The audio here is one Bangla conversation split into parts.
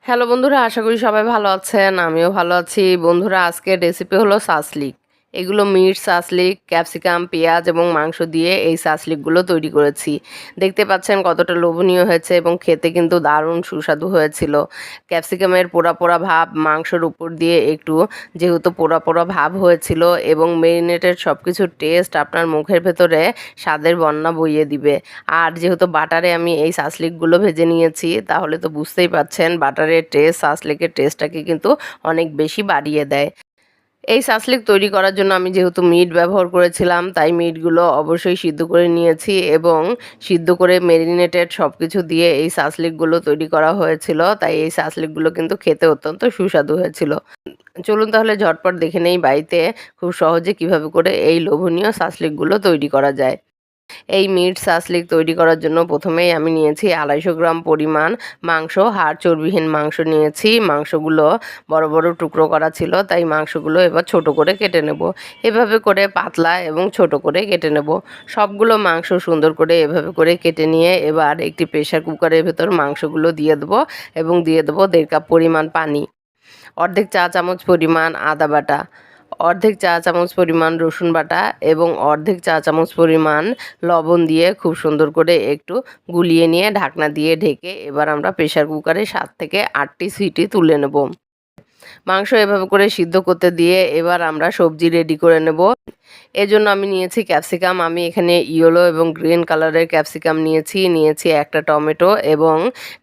হ্যালো বন্ধুরা, আশা করি সবাই ভালো আছেন। আমিও ভালো আছি। বন্ধুরা, আজকের রেসিপি হলো সাসলিক। এগুলো মিট সাসলিক, ক্যাপসিকাম, পেঁয়াজ এবং মাংস দিয়ে এই সাসলিকগুলো তৈরি করেছি। দেখতে পাচ্ছেন কতটা লোভনীয় হয়েছে এবং খেতে কিন্তু দারুণ সুস্বাদু হয়েছিল। ক্যাপসিকামের পোড়া পোড়া ভাব মাংসের উপর দিয়ে একটু যেহেতু পোড়া পোড়া ভাব হয়েছিল এবং মেরিনেটেড সব কিছুর টেস্ট আপনার মুখের ভেতরে স্বাদের বন্যা বইয়ে দিবে। আর যেহেতু বাটারে আমি এই সাসলিকগুলো ভেজে নিয়েছি, তাহলে তো বুঝতেই পারছেন বাটারের টেস্ট সাসলিকের টেস্টটাকে কিন্তু অনেক বেশি বাড়িয়ে দেয়। এই সাসলিক তৈরি করার জন্য আমি যেহেতু মিট ব্যবহার করেছিলাম, তাই মিটগুলো অবশ্যই সিদ্ধ করে নিয়েছি এবং সিদ্ধ করে মেরিনেটেড সব কিছু দিয়ে এই সাসলিকগুলো তৈরি করা হয়েছিল। তাই এই সাসলিকগুলো কিন্তু খেতে অত্যন্ত সুস্বাদু হয়েছিল। চলুন তাহলে ঝটপট দেখে নেই বাড়িতে খুব সহজে কিভাবে করে এই লোভনীয় সাসলিকগুলো তৈরি করা যায়। এই মিট সাসলিক তৈরি করার জন্য প্রথমেই আমি নিয়েছি 250 গ্রাম পরিমাণ মাংস, হাড় চর্বিহীন মাংস নিয়েছি। মাংসগুলো বড় বড় টুকরো করা ছিল, তাই মাংসগুলো এবার ছোট করে কেটে নেব। এভাবে করে পাতলা এবং ছোট করে কেটে নেব। সবগুলো মাংস সুন্দর করে এভাবে করে কেটে নিয়ে এবার একটি প্রেসার কুকারের ভেতর মাংসগুলো দিয়ে দেবো এবং দিয়ে দেবো 1.5 কাপ পরিমাণ পানি, অর্ধেক চা চামচ পরিমাণ আদা বাটা, অর্ধেক চা চামচ পরিমাণ রসুন বাটা এবং অর্ধেক চা চামচ পরিমাণ লবণ দিয়ে খুব সুন্দর করে একটু গুলিয়ে নিয়ে ঢাকনা দিয়ে ঢেকে এবার আমরা প্রেসার কুকারে 7 থেকে 8টি সিটি তুলে নেব। মাংস এভাবে করে সিদ্ধ করতে দিয়ে এবার আমরা সবজি রেডি করে নেব। এজন্য আমি নিয়েছি ক্যাপসিকাম। আমি এখানে ইয়েলো এবং গ্রিন কালারের ক্যাপসিকাম নিয়েছি একটা টমেটো এবং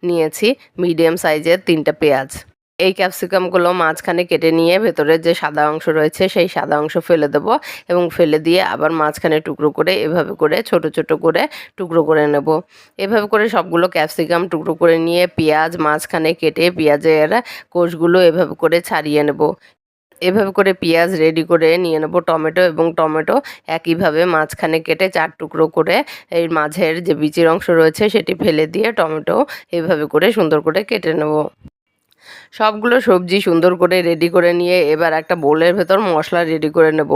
নিয়েছি মিডিয়াম সাইজের 3টা পেঁয়াজ। এই ক্যাপসিকামগুলো মাঝখানে কেটে নিয়ে ভেতরের যে সাদা অংশ রয়েছে সেই সাদা অংশ ফেলে দেব এবং ফেলে দিয়ে আবার মাঝখানে টুকরো করে এভাবে করে ছোট ছোট করে টুকরো করে নেব। এভাবে করে সবগুলো ক্যাপসিকাম টুকরো করে নিয়ে পেঁয়াজ মাঝখানে কেটে পেঁয়াজের কোষগুলো এভাবে করে ছাড়িয়ে নেব। এভাবে করে পেঁয়াজ রেডি করে নিয়ে নেব। টমেটো এবং টমেটো একইভাবে মাঝখানে কেটে 4 টুকরো করে এর মাঝের যে বিচির অংশ রয়েছে সেটি ফেলে দিয়ে টমেটো এভাবে করে সুন্দর করে কেটে নেব। সবগুলো সবজি সুন্দর করে রেডি করে নিয়ে এবার একটা বোলের ভেতর মশলা রেডি করে নেব।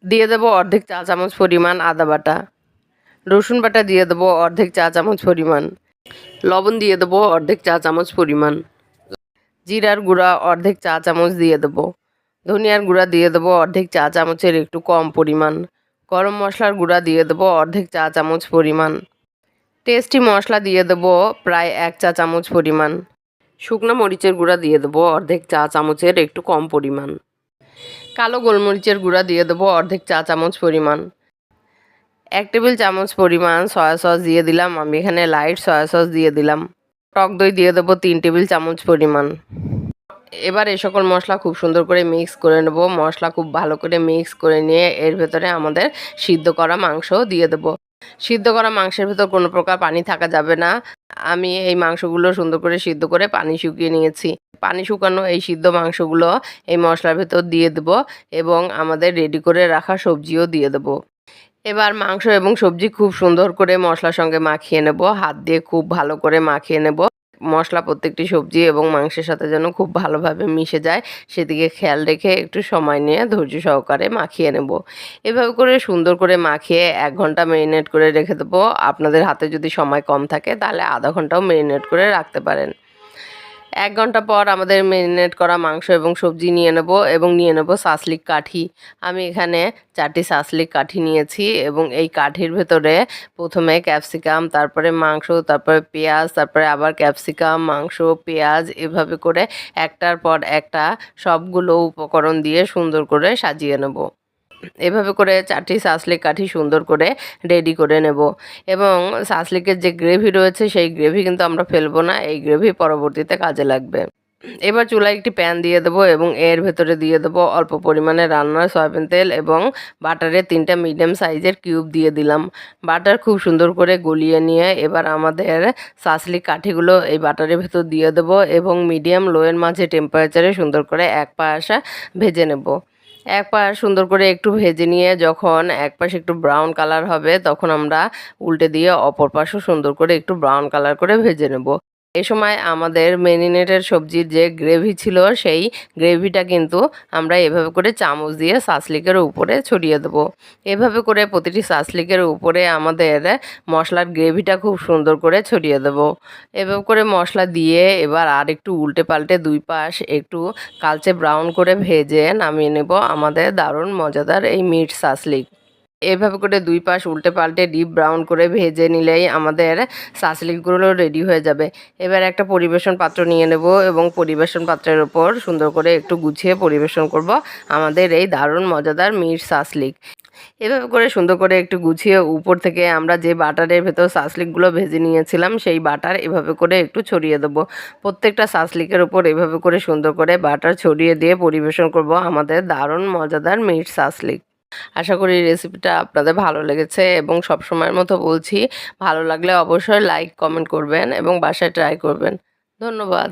দিয়ে দেব অর্ধেক চা চামচ পরিমাণ আদা বাটা, রসুন বাটা দিয়ে দেবো অর্ধেক চা চামচ পরিমাণ, লবণ দিয়ে দেবো অর্ধেক চা চামচ পরিমাণ, জিরার গুঁড়া অর্ধেক চা চামচ দিয়ে দেবো, ধনিয়ার গুঁড়া দিয়ে দেবো অর্ধেক চা চামচের একটু কম পরিমাণ, গরম মশলার গুঁড়া দিয়ে দেবো অর্ধেক চা চামচ পরিমাণ, টেস্টি মশলা দিয়ে দেবো প্রায় 1 চা চামচ পরিমাণ, শুকনো মরিচের গুঁড়া দিয়ে দেবো অর্ধেক চা চামচের একটু কম পরিমাণ, কালো গোলমরিচের গুঁড়া দিয়ে দেবো অর্ধেক চা চামচ পরিমাণ, 1 টেবিল চামচ পরিমাণ সয়া সস দিয়ে দিলাম। আমি এখানে লাইট সয়া সস দিয়ে দিলাম। টক দই দিয়ে দেবো 3 টেবিল চামচ পরিমাণ। এবার এই সকল মশলা খুব সুন্দর করে মিক্স করে নেব। মশলা খুব ভালো করে মিক্স করে নিয়ে এর ভেতরে আমাদের সিদ্ধ করা মাংস দিয়ে দেবো। সিদ্ধ করা মাংসের ভেতর কোনো প্রকার পানি থাকা যাবে না। আমি এই মাংসগুলো সুন্দর করে সিদ্ধ করে পানি শুকিয়ে নিয়েছি। পানি শুকানো এই সিদ্ধ মাংসগুলো এই মশলার ভেতর দিয়ে দেবো এবং আমাদের রেডি করে রাখা সবজিও দিয়ে দেবো। এবার মাংস এবং সবজি খুব সুন্দর করে মশলার সঙ্গে মাখিয়ে নেব। হাত দিয়ে খুব ভালো করে মাখিয়ে নেব। মশলা প্রত্যেকটি সবজি এবং মাংসের সাথে যেন খুব ভালোভাবে মিশে যায়, সেদিকে খেয়াল রেখে একটু সময় নিয়ে ধৈর্য সহকারে মাখিয়ে নেব। এভাবে করে সুন্দর করে মাখিয়ে 1 ঘন্টা ম্যারিনেট করে রেখে দেবো। আপনাদের হাতে যদি সময় কম থাকে তাহলে আধা ঘন্টাও ম্যারিনেট করে রাখতে পারেন। 1 ঘন্টা পর আমাদের ম্যারিনেট করা মাংস এবং সবজি নিয়ে নেব এবং নিয়ে নেব সাসলিক কাঠি। আমি এখানে 4টি সাসলিক কাঠি নিয়েছি এবং এই কাঠির ভেতরে প্রথমে ক্যাপসিকাম, তারপরে মাংস, তারপরে পেঁয়াজ, তারপরে আবার ক্যাপসিকাম, মাংস, পেঁয়াজ এভাবে করে একটার পর একটা সবগুলো উপকরণ দিয়ে সুন্দর করে সাজিয়ে নেব। এভাবে করে 4টি সাসলিক কাঠি সুন্দর করে রেডি করে নেব এবং সাসলিকের যে গ্রেভি রয়েছে সেই গ্রেভি কিন্তু আমরা ফেলবো না, এই গ্রেভি পরবর্তীতে কাজে লাগবে। এবার চুলায় একটি প্যান দিয়ে দেবো এবং এর ভেতরে দিয়ে দেবো অল্প পরিমাণে রান্নার সয়াবিন তেল এবং বাটারের 3টা মিডিয়াম সাইজের কিউব দিয়ে দিলাম। বাটার খুব সুন্দর করে গলিয়ে নিয়ে এবার আমাদের সাসলিক কাঠিগুলো এই বাটারের ভেতর দিয়ে দেবো এবং মিডিয়াম লোয়ের মাঝে টেম্পারেচারে সুন্দর করে এক পাশ ভেজে নেব। এক পাশ সুন্দর করে একটু ভেজে নিয়ে যখন এক পাশ একটু ব্রাউন কালার হবে তখন আমরা উল্টে দিয়ে অপর পাশও সুন্দর করে একটু ব্রাউন কালার করে ভেজে নেব। এ সময় আমাদের মেরিনেটেড সবজির যে গ্রেভি ছিল সেই গ্রেভিটা কিন্তু আমরা এভাবে করে চামচ দিয়ে সাসলিকের উপরে ছড়িয়ে দেবো। এভাবে করে প্রতিটি সাসলিকের উপরে আমাদের মশলার গ্রেভিটা খুব সুন্দর করে ছড়িয়ে দেবো। এভাবে করে মশলা দিয়ে এবার আর একটু উল্টে পাল্টে দুই পাশ একটু কালচে ব্রাউন করে ভেজে নামিয়ে নেব আমাদের দারুণ মজাদার এই মিট সাসলিক। এভাবে করে দুই পাশ উল্টে পাল্টে ডিপ ব্রাউন করে ভেজে নিলেই আমাদের সাসলিকগুলো রেডি হয়ে যাবে। এবার একটা পরিবেশন পাত্র নিয়ে নেব এবং পরিবেশন পাত্রের ওপর সুন্দর করে একটু গুছিয়ে পরিবেশন করব আমাদের এই দারুণ মজাদার মিট সাসলিক। এভাবে করে সুন্দর করে একটু গুছিয়ে উপর থেকে আমরা যে বাটারের ভেতর সাসলিকগুলো ভেজে নিয়েছিলাম সেই বাটার এভাবে করে একটু ছড়িয়ে দেবো। প্রত্যেকটা সাসলিকের উপর এভাবে করে সুন্দর করে বাটার ছড়িয়ে দিয়ে পরিবেশন করব আমাদের দারুণ মজাদার মিট সাসলিক। আশা করি রেসিপিটা আপনাদের ভালো লেগেছে এবং সবসময়ের মতো বলছি, ভালো লাগলে অবশ্যই লাইক কমেন্ট করবেন এবং বাসায় ট্রাই করবেন। ধন্যবাদ।